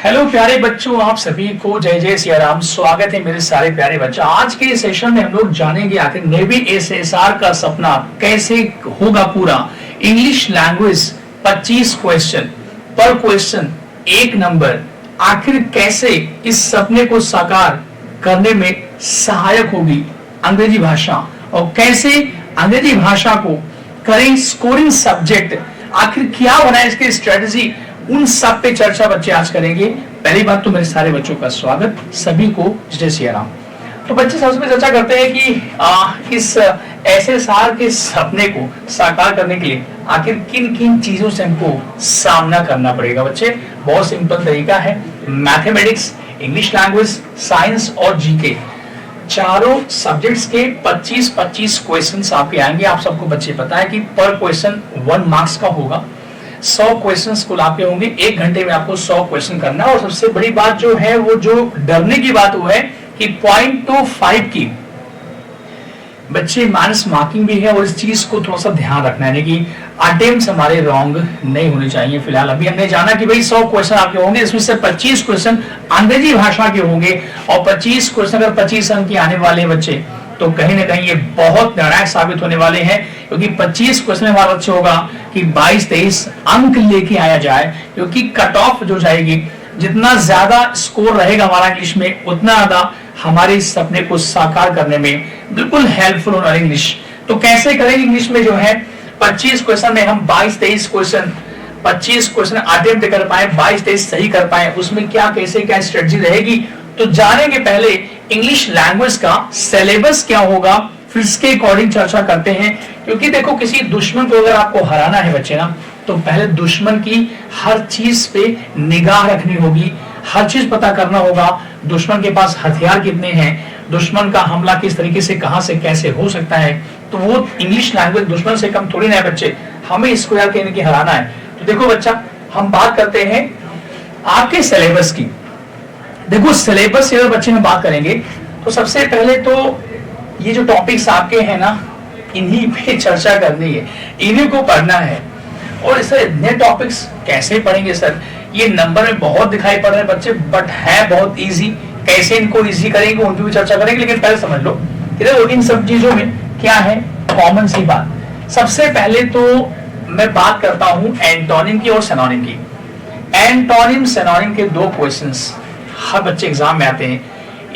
Hello प्यारे बच्चों, आप सभी को जय जय सिया राम। स्वागत है मेरे सारे प्यारे बच्चों। आज के सेशन में हम लोग जानेंगे आखिर नेवी एसएसआर का सपना कैसे होगा पूरा। इंग्लिश लैंग्वेज 25 क्वेश्चन, पर क्वेश्चन 1 नंबर। आखिर कैसे इस सपने को साकार करने में सहायक होगी अंग्रेजी भाषा, और कैसे अंग्रेजी भाषा को करें स्कोरिंग सब्जेक्ट। आखिर क्या बनाए इसकी स्ट्रेटजी, उन सब पे चर्चा बच्चे आज करेंगे। पहली बात तो मेरे सारे बच्चों का स्वागत, सभी को जय सिया राम। तो बच्चे सबसे पहले चर्चा करते हैं कि इस एसएसआर के सपने को साकार करने के लिए आखिर किन किन चीजों से हमको सामना करना पड़ेगा। बच्चे बहुत सिंपल तरीका है, मैथमेटिक्स, इंग्लिश लैंग्वेज, साइंस और जीके, चारों सब्जेक्ट्स के 25-25 क्वेश्चंस आपके आएंगे। आप सबको बच्चे पता है कि पर क्वेश्चन 1 मार्क्स का होगा। 100 क्वेश्चंस कुल आपके होंगे। 1 घंटे में आपको 100 क्वेश्चन करना है। और सबसे बड़ी बात जो है, वो जो डरने की बात वो है कि 0.25 की बच्चे माइनस मार्किंग भी है, और इस चीज को थोड़ा सा ध्यान रखना है कि अटेम्प्ट्स हमारे रॉन्ग नहीं होने चाहिए। फिलहाल अभी हमने जाना कि भाई 100 क्वेश्चन आपके होंगे, इसमें से 25 क्वेश्चन अंग्रेजी भाषा के होंगे, और 25 क्वेश्चन अगर 25 अंक के आने वाले बच्चे, तो कहीं ना कहीं ये बहुत निर्णायक साबित होने वाले हैं। क्योंकि 25 क्वेश्चन में हमारा लक्ष्य होगा कि 22-23 अंक लेके आया जाए, क्योंकि कट ऑफ जो जाएगी, जितना ज्यादा स्कोर रहेगा हमारा इंग्लिश में, उतना ज्यादा हमारे इस सपने को साकार करने में बिल्कुल हेल्पफुल होना इंग्लिश। तो कैसे करेंगे इंग्लिश में जो है 25 क्वेश्चन में हम 22-23 क्वेश्चन, 25 क्वेश्चन अटेम्प्ट कर पाए, 22-23 सही कर पाए, उसमें क्या कैसे क्या स्ट्रेटजी रहेगी, तो जानेंगे। पहले इंग्लिश लैंग्वेज का सिलेबस क्या होगा, फिर इसके अकॉर्डिंग चर्चा करते हैं। क्योंकि देखो, किसी दुश्मन को अगर आपको हराना है बच्चे ना, तो पहले दुश्मन की हर चीज पे निगाह रखनी होगी, हर चीज पता करना होगा। दुश्मन के पास हथियार कितने हैं, दुश्मन का हमला किस तरीके से कहां से कैसे हो सकता है, तो वो इंग्लिश लैंग्वेज दुश्मन से कम थोड़ी ना है बच्चे, हमें इसको यार कहने की हराना है। तो देखो बच्चा, हम बात करते हैं आपके सिलेबस की। देखो सिलेबस से अगर बच्चे में बात करेंगे, तो सबसे पहले तो ये जो टॉपिक्स आपके हैं ना, इन्हीं पे चर्चा करनी है, इन्हीं को पढ़ना है। और सर इतने टॉपिक्स कैसे पढ़ेंगे सर, ये नंबर में बहुत दिखाई पड़ रहे हैं बच्चे, बट है बहुत इजी। कैसे इनको इजी करेंगे उनकी भी चर्चा करेंगे, लेकिन पहले समझ लो कि इन सब चीजों में क्या है कॉमन सी बात। सबसे पहले तो मैं बात करता हूं एंटोनिम की और सिनोनिम की। एंटोनिम सिनोनिम के 2 क्वेश्चंस हर बच्चे एग्जाम में आते हैं,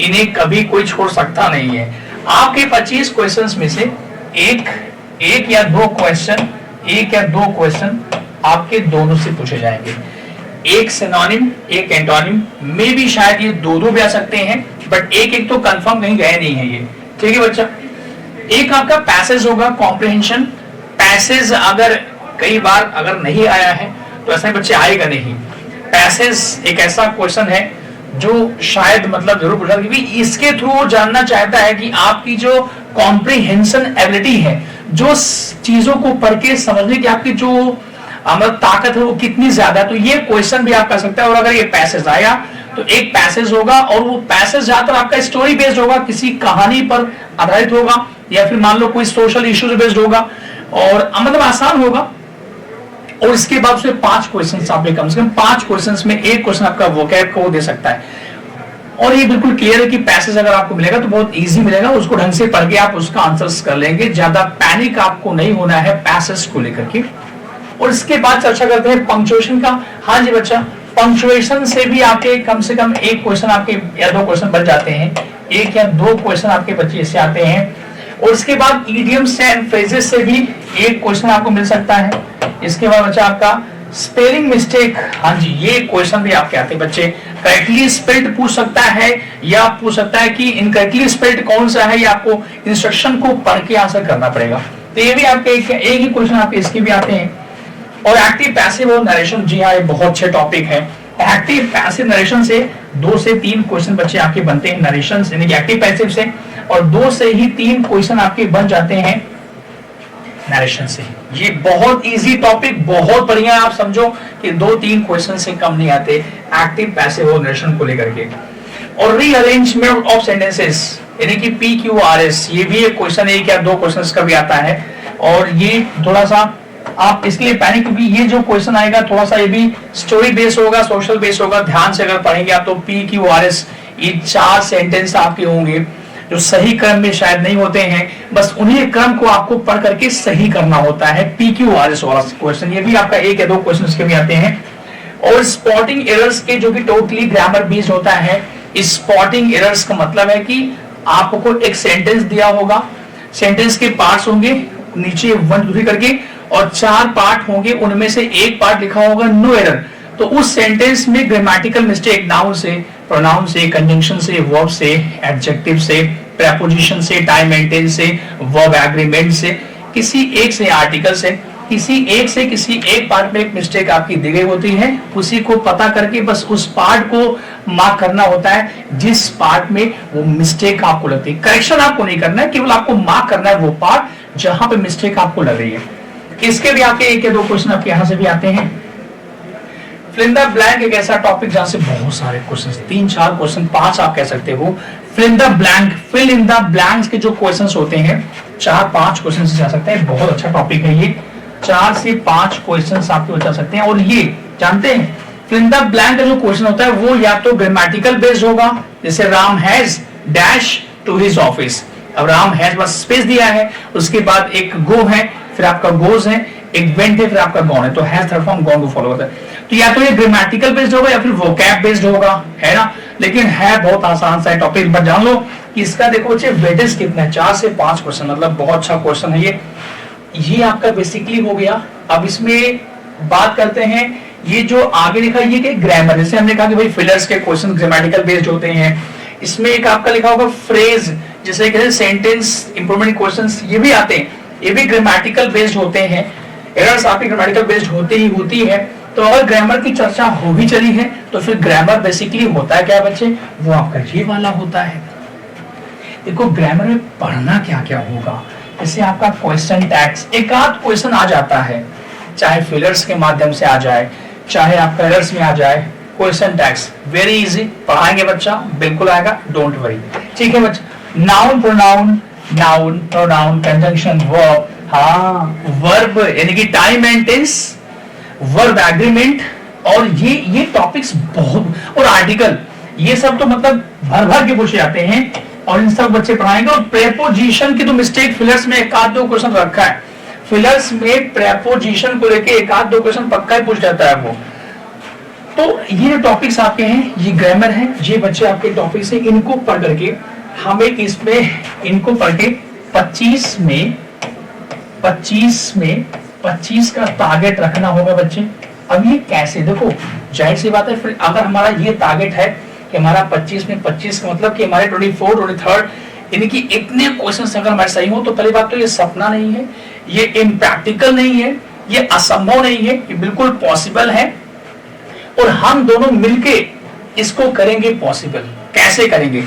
इन्हें कभी कोई छोड़ सकता नहीं है। आपके 25 क्वेश्चंस में से एक या दो क्वेश्चन आपके दोनों से पूछे जाएंगे। एक सिनोनिम, एक एंटोनिम में भी शायद ये दो भी आ सकते हैं, बट एक तो कंफर्म कहीं गए नहीं है ये। ठीक है बच्चा। एक आपका पैसेज होगा, कॉम्प्रिहेंशन। पैसेज अगर कई बार अगर नहीं आया है तो ऐसे बच्चे आएगा नहीं। पैसेज एक ऐसा क्वेश्चन है जो शायद मतलब जरूर पूछा, क्योंकि इसके थ्रू जानना चाहता है कि आपकी जो कॉम्प्रिहेंशन एबिलिटी है, जो चीजों को पढ़ के समझने की आपकी जो मतलब ताकत है, वो कितनी ज्यादा है। तो ये क्वेश्चन भी आप कर सकते हैं। और अगर ये पैसेज आया तो एक पैसेज होगा, और वो पैसेज ज्यादातर आपका स्टोरी बेस्ड होगा, किसी कहानी पर आधारित होगा, या फिर मान लो कोई सोशल इश्यूज बेस्ड होगा, और मतलब आसान होगा। और इसके बाद से 5 क्वेश्चंस आप कम से कम 5 क्वेश्चंस में एक क्वेश्चन आपका वोकैब को दे सकता है। और ये बिल्कुल क्लियर है कि पैसेज अगर आपको मिलेगा तो बहुत इजी मिलेगा, उसको ढंग से पढ़ के आप उसका आंसर्स कर लेंगे। ज्यादा पैनिक आपको नहीं होना है पैसेज को लेकर के। और इसके बाद चर्चा करते हैं पंक्चुएशन का। हाँ जी बच्चा, पंक्चुएशन से भी आपके कम से कम एक क्वेश्चन आपके या 2 क्वेश्चन बन जाते हैं, 1 या 2 क्वेश्चन आपके बच्चे इससे आते हैं। और इसके बाद इडियम्स एंड फ्रेजेस से भी एक क्वेश्चन आपको मिल सकता है। इसके बाद बच्चा आपका स्पेलिंग मिस्टेक, हाँ जी ये क्वेश्चन भी आपके आते हैं बच्चे। करेक्टली स्पेल्ड पूछ सकता है, या पूछ सकता है कि इनकरेक्टली स्पेल्ड कौन सा है, या आपको इंस्ट्रक्शन को पढ़ के आंसर करना पड़ेगा। तो ये भी आपके एक ही क्वेश्चन आपके इसके भी आते हैं। और एक्टिव पैसिव और नरेशन, जी हाँ ये बहुत अच्छे टॉपिक है। एक्टिव पैसिव नरेशन से 2 से 3 क्वेश्चन बच्चे आपके बनते हैं नरेशन यानी कि एक्टिव पैसिव से, और 2 से ही 3 क्वेश्चन आपके बन जाते हैं नरेशन से। ये बहुत इजी टॉपिक, बहुत बढ़िया। आप समझो कि 2-3 क्वेश्चन से कम नहीं आते एक्टिव पैसिव और नरेशन को लेकर के। और रीअरेंजमेंट ऑफ सेंटेंसेस यानी कि PQRS, ये भी एक क्वेश्चन, 1 या 2 क्वेश्चन का भी आता है। और ये थोड़ा सा आप इसके लिए पैनिक, क्योंकि ये जो क्वेश्चन आएगा थोड़ा सा ये भी स्टोरी बेस होगा, सोशल बेस होगा। ध्यान से अगर पढ़ेंगे आप तो PQRS ये 4 सेंटेंस आपके होंगे जो सही क्रम में शायद नहीं होते हैं, बस उन्हीं क्रम को आपको पढ़ करके सही करना होता है। PQRS वाला क्वेश्चन, ये भी आपका 1 या 2 क्वेश्चन इसके भी आते हैं। और स्पॉटिंग एरर्स के जो कि टोटली ग्रामर बेस्ड होता है। स्पॉटिंग एरर्स का मतलब है कि आपको एक सेंटेंस दिया होगा, सेंटेंस के पार्ट्स होंगे नीचे 1 2 3 करके, और 4 पार्ट होंगे, उनमें से एक पार्ट लिखा होगा नो एरर। तो उस सेंटेंस में ग्रामेटिकल मिस्टेक नाउन से, प्रोनाउन से, कंजंक्शन से, वर्ब से, एडजेक्टिव से, प्रेपोजिशन से, टाइम मेंटेनेंस से, वर्ब एग्रीमेंट से, किसी एक से, आर्टिकल से, किसी एक पार्ट में एक मिस्टेक आपकी दी गई होती है। उसी को पता करके बस उस पार्ट को मार्क करना होता है जिस पार्ट में वो मिस्टेक आपको लगती है। करेक्शन आपको नहीं करना है, केवल आपको मार्क करना है वो पार्ट जहां पे मिस्टेक आपको लग रही है। इसके भी आपके 1 या 2 क्वेश्चन आपके यहां से भी आते हैं। फिल इन द ब्लैंक एक ऐसा टॉपिक जहां से बहुत सारे क्वेश्चन, 3-4 क्वेश्चन, 5 आप कह सकते हो। Fill in the blank, fill in the blanks के जो क्वेश्चंस होते हैं 4-5 क्वेश्चन से जा सकते हैं। बहुत अच्छा टॉपिक है ये, 4 से 5 क्वेश्चंस आपके बचा सकते हैं। और ये जानते हैं फिल इन द ब्लैंक का जो क्वेश्चन होता है वो या तो ग्रामेटिकल बेस्ड होगा, जैसे Ram has dash to his office. अब राम हैज बस स्पेस दिया है, उसके बाद एक गो है, फिर आपका गोज है, एक वेंट है, फिर आपका गॉन है, तो हैज थर्ड फॉर्म गॉन को फॉलो होता है। तो या तो ये ग्रामेटिकल बेस्ड होगा या फिर वोकैब बेस्ड होगा, है ना। लेकिन है बहुत आसान सा टॉपिक, बट जान लो कि इसका देखो बच्चे वेटेज कितना है, 4 से 5 क्वेश्चन, मतलब बहुत अच्छा क्वेश्चन है ये आपका बेसिकली हो गया। अब इसमें बात करते हैं, ये जो आगे लिखा है ये क्या ग्रामर, जैसे हमने कहा कि भाई फिलर्स के क्वेश्चन ग्रामेटिकल बेस्ड होते हैं। इसमें एक आपका लिखा होगा फ्रेज, जैसे कहते हैं सेंटेंस इंप्रूवमेंट क्वेश्चंस, ये भी आते हैं, ये भी ग्रामेटिकल बेस्ड होते हैं। एरर्स आपकी ग्रामेटिकल बेस्ड होती है। तो अगर ग्रामर की चर्चा हो भी चली है तो फिर ग्रामर बेसिकली होता है क्या बच्चे, वो आपका ये वाला होता है। देखो ग्रामर में पढ़ना क्या क्या होगा, जैसे आपका क्वेश्चन टैग्स, एक आध क्वेश्चन आ जाता है, चाहे फिलर्स के माध्यम से आ जाए, चाहे आपका एरर्स में आ जाए। क्वेश्चन टैग्स वेरी इजी, पढ़ाएंगे बच्चा, बिल्कुल आएगा, डोंट वरी। ठीक है बच्चा। Noun pronoun, noun pronoun conjunction verb, हाँ वर्ब यानी कि time and tense, verb agreement, और ये टॉपिक्स बहुत, और आर्टिकल, ये सब तो मतलब भर भर के पूछे जाते हैं और इन सब बच्चे पढ़ाएंगे। और प्रेपोजिशन की तो मिस्टेक फिलर्स में 1-2 क्वेश्चन रखा है, फिलर्स में प्रेपोजिशन को लेके 1-2 क्वेश्चन पक्का ही पूछ जाता है वो। तो ये टॉपिक्स आपके हैं, ये ग्रामर है, ये बच्चे आपके टॉपिक्स हैं, इनको पढ़ करके हमें इसमें इनको पढ़ के 25 में 25 का टारगेट रखना होगा बच्चे। अब ये कैसे, देखो जाहिर सी बात है, फिर अगर हमारा ये टारगेट है कि हमारा 25 में 25 का मतलब कि हमारे 24, 23 यानी कि इतने क्वेश्चन अगर हमारे सही हो तो पहली बात तो ये सपना नहीं है, ये इम्प्रैक्टिकल नहीं है, ये असंभव नहीं है, ये बिल्कुल पॉसिबल है। और हम दोनों मिलके इसको करेंगे पॉसिबल। कैसे करेंगे,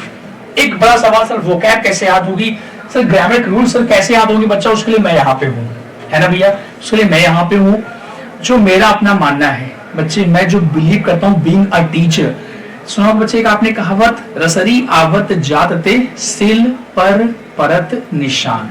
एक बड़ा सवाल सर वोकैब कैसे याद होगी, सर ग्रामर रूल सर कैसे याद होगी बच्चा, उसके लिए मैं यहाँ पे हूँ, है ना भैया, उसके लिए मैं यहाँ पे हूँ। जो मेरा अपना मानना है बच्चे, मैं जो बिलीव करता हूँ बीइंग अ टीचर, सुना बच्चे का आपने कहावत, रसरी आवत जातते सिल पर परत निशान।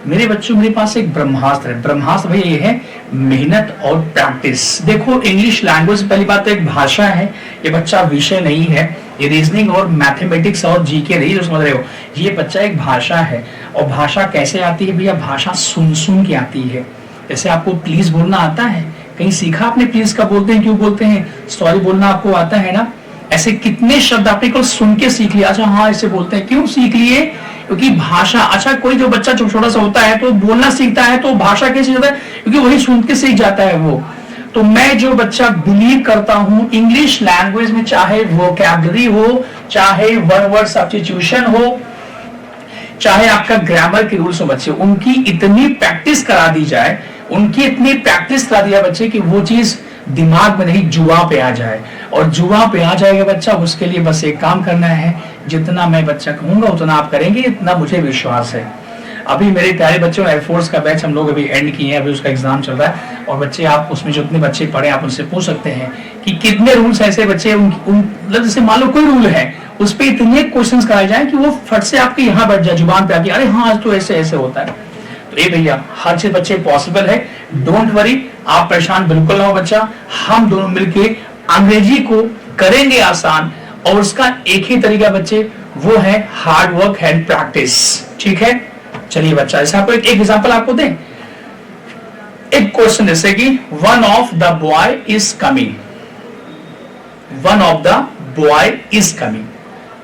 मेरे बच्चों मेरे पास एक ब्रह्मास्त्र है, ब्रह्मास्त्र भैया ये है मेहनत और प्रैक्टिस। देखो इंग्लिश लैंग्वेज पहली बात तो एक भाषा है, ये बच्चा विषय नहीं है, ये रीजनिंग और मैथमेटिक्स और जीके नहीं जो समझ रहे हो, ये बच्चा एक भाषा है। और भाषा कैसे आती है भैया, भाषा सुन सुन के आती है। जैसे आपको प्लीज बोलना आता है, कहीं सीखा आपने प्लीज का बोलते हैं, क्यों बोलते हैं, सॉरी बोलना आपको आता है ना, ऐसे कितने शब्द आपने को सुन के सीख लिया, अच्छा हाँ ऐसे बोलते हैं, क्यों सीख लिए, क्योंकि भाषा। अच्छा कोई जो बच्चा छोटा सा होता है तो बोलना सीखता है तो भाषा कैसे सीखता है, क्योंकि वही सुन के सीख जाता है वो। तो मैं जो बच्चा बिलीव करता हूं इंग्लिश लैंग्वेज में, चाहे वोकैबुलरी हो, चाहे वन वर्ड सब्स्टिट्यूशन हो, चाहे आपका ग्रामर के रूल्स हो बच्चे, उनकी इतनी प्रैक्टिस करा दी जाए, उनकी इतनी प्रैक्टिस करा दिया बच्चे कि वो चीज दिमाग में नहीं जुआ पे आ जाए। और जुआ पे आ जाएगा बच्चा, उसके लिए बस एक काम करना है, जितना मैं बच्चा कहूंगा उतना आप करेंगे, इतना मुझे विश्वास है। अभी मेरे प्यारे बच्चों एयरफोर्स का बैच हम लोग अभी एंड किए हैं, अभी उसका एग्जाम चल रहा है, और बच्चे आप उसमें जितने बच्चे पढ़े आप उनसे पूछ सकते हैं कि कितने रूल्स ऐसे बच्चे मतलब जैसे मान लो कोई रूल है उस पर इतने क्वेश्चन कराए जाए कि वो फट से आपके यहाँ बैठ जाए जुबान पे आके, अरे हाँ आज तो ऐसे ऐसे होता है। तो ये भैया हर चीज बच्चे पॉसिबल है, डोंट वरी, आप परेशान बिल्कुल ना हो बच्चा। हम दोनों मिलके अंग्रेजी को करेंगे आसान, और उसका एक ही तरीका बच्चे, वो है हार्ड वर्क एंड प्रैक्टिस। ठीक है, चलिए बच्चा, जैसे आपको एक एग्जांपल आपको दें, एक क्वेश्चन जैसे कि one of the boy is coming, one of the boy is coming.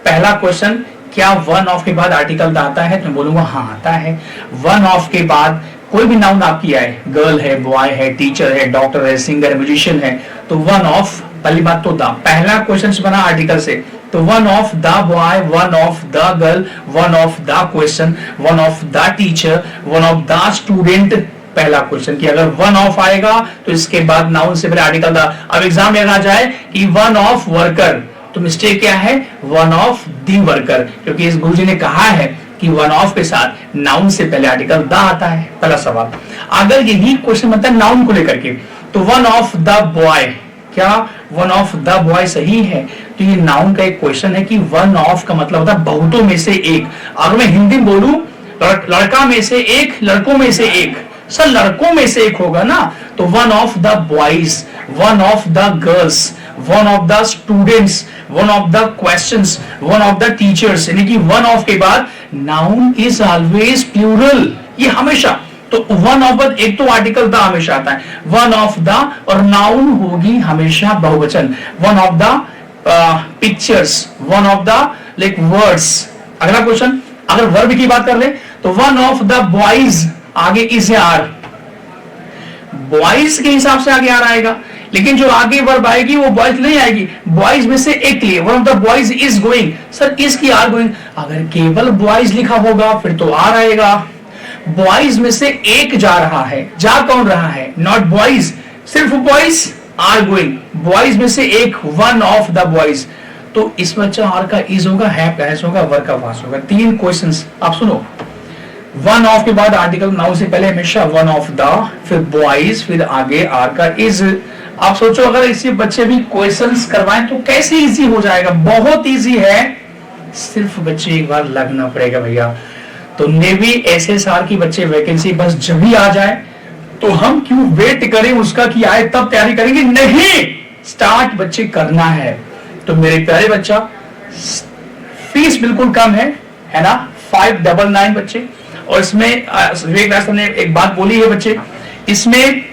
पहला क्वेश्चन, क्या वन ऑफ के बाद आर्टिकल आता है? तो मैं बोलूंगा हाँ आता है। वन ऑफ के बाद कोई भी नाउन आपकी आए, गर्ल है, बॉय है, टीचर है, डॉक्टर है, सिंगर है, म्यूजिशियन है, तो वन ऑफ, पहली बात तो द, पहला क्वेश्चन बना आर्टिकल से, तो one of the boy, one of the girl, one of the question, one of the teacher, one of the student. पहला क्वेश्चन कि अगर वन ऑफ आएगा तो इसके बाद नाउन से पहले आर्टिकल द। अब एग्जाम में आ जाए कि वन ऑफ वर्कर, तो मिस्टेक क्या है? वन ऑफ दी वर्कर, क्योंकि इस गुरुजी ने कहा है कि वन ऑफ के साथ नाउन से पहले आर्टिकल द आता है। पहला सवाल, अगर यही क्वेश्चन बनता है नाउन को लेकर के, तो वन ऑफ द बॉय, क्या वन ऑफ द बॉय सही है? तो ये नाउन का एक क्वेश्चन है कि वन ऑफ का मतलब होता है बहुतों में से एक। अगर मैं हिंदी में बोलूं लड़का में से एक, लड़कों में से एक, सर लड़कों में से एक होगा ना, तो one of the boys, one of the girls, one of the students, one of the questions, one of the teachers, यानी कि वन ऑफ के बाद नाउन इज ऑलवेज प्लूरल, ये हमेशा। तो वन ऑफ, एक तो आर्टिकल द हमेशा आता है, वन ऑफ द, और नाउन होगी हमेशा बहुवचन, one of the pictures, one of the like words. अगला क्वेश्चन, अगर वर्ब की बात कर ले तो वन ऑफ द बॉयज, आगे इज या आर, बॉयज के हिसाब से आगे आर आएगा, लेकिन जो आगे वर्ब आएगी वो बॉयज नहीं आएगी, बॉयज में से एक लिए, one of the boys is going, sir is की आर गोइंग, अगर केवल बॉयज लिखा होगा फिर तो आर आएगा। बॉयज में से एक जा रहा है, जा कौन रहा है? नॉट बॉयज, सिर्फ बॉयज आर गोइंग, बॉयज में से एक, वन ऑफ द बॉयज, तो इसमें अच्छा आर का इज होगा, है प्लस होगा, वर्ब का वास होगा। तीन क्वेश्चंस आप सुनो, वन ऑफ के बाद आर्टिकल नाउन से पहले हमेशा वन ऑफ द, फिर बॉयज, फिर आगे आर का इज। आप सोचो अगर इसी बच्चे भी क्वेश्चंस करवाएं तो कैसे इजी हो जाएगा? बहुत इजी है, सिर्फ बच्चे एक बार लगना पड़ेगा भैया। तो नेवी एसएसआर की बच्चे वैकेंसी बस जब ही आ जाए तो हम क्यों वेट करें उसका कि आए तब तैयारी करेंगे? नहीं, स्टार्ट बच्चे करना है। तो मेरे प्यारे बच्चा, फीस बिल्कुल कम है ना, 599 बच्चे, और इसमें विवेक व्यास ने एक बात बोली है बच्चे, इसमें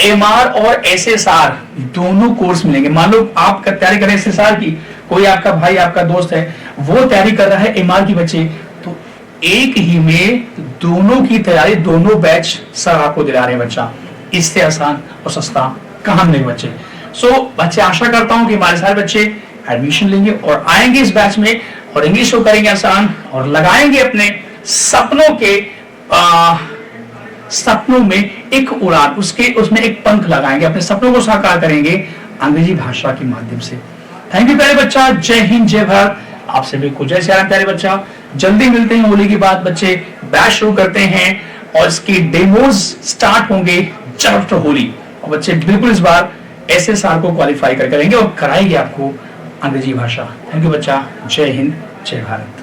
एमआर और एसएसआर दोनों कोर्स मिलेंगे। मान लो आप तैयारी करें एसएसआर की, कोई आपका भाई आपका दोस्त है वो तैयारी कर रहा है एमआर की बच्चे, तो एक ही में दोनों की तैयारी, दोनों बैच सर आपको दिला रहे हैं बच्चा। इससे आसान और सस्ता कहां मिलेंगे बच्चे? सो बच्चे आशा करता हूं कि हमारे सारे बच्चे एडमिशन लेंगे और आएंगे इस बैच में, और इंग्लिश को करेंगे आसान, और लगाएंगे अपने सपनों के सपनों में एक उड़ान, उसमें एक पंख लगाएंगे, अपने सपनों को साकार करेंगे अंग्रेजी भाषा के माध्यम से। थैंक यू प्यारे बच्चा, जय हिंद जय भारत। आपसे भी कुछ जय प्यारे बच्चा, जल्दी मिलते हैं होली के बाद बच्चे, बैच शुरू करते हैं और इसकी डेमोज स्टार्ट होंगे जस्ट आफ्टर होली, और बच्चे बिल्कुल इस बार एसएसआर को क्वालिफाई करेंगे और कराएंगे आपको अंग्रेजी भाषा। थैंक यू बच्चा, जय हिंद जय भारत।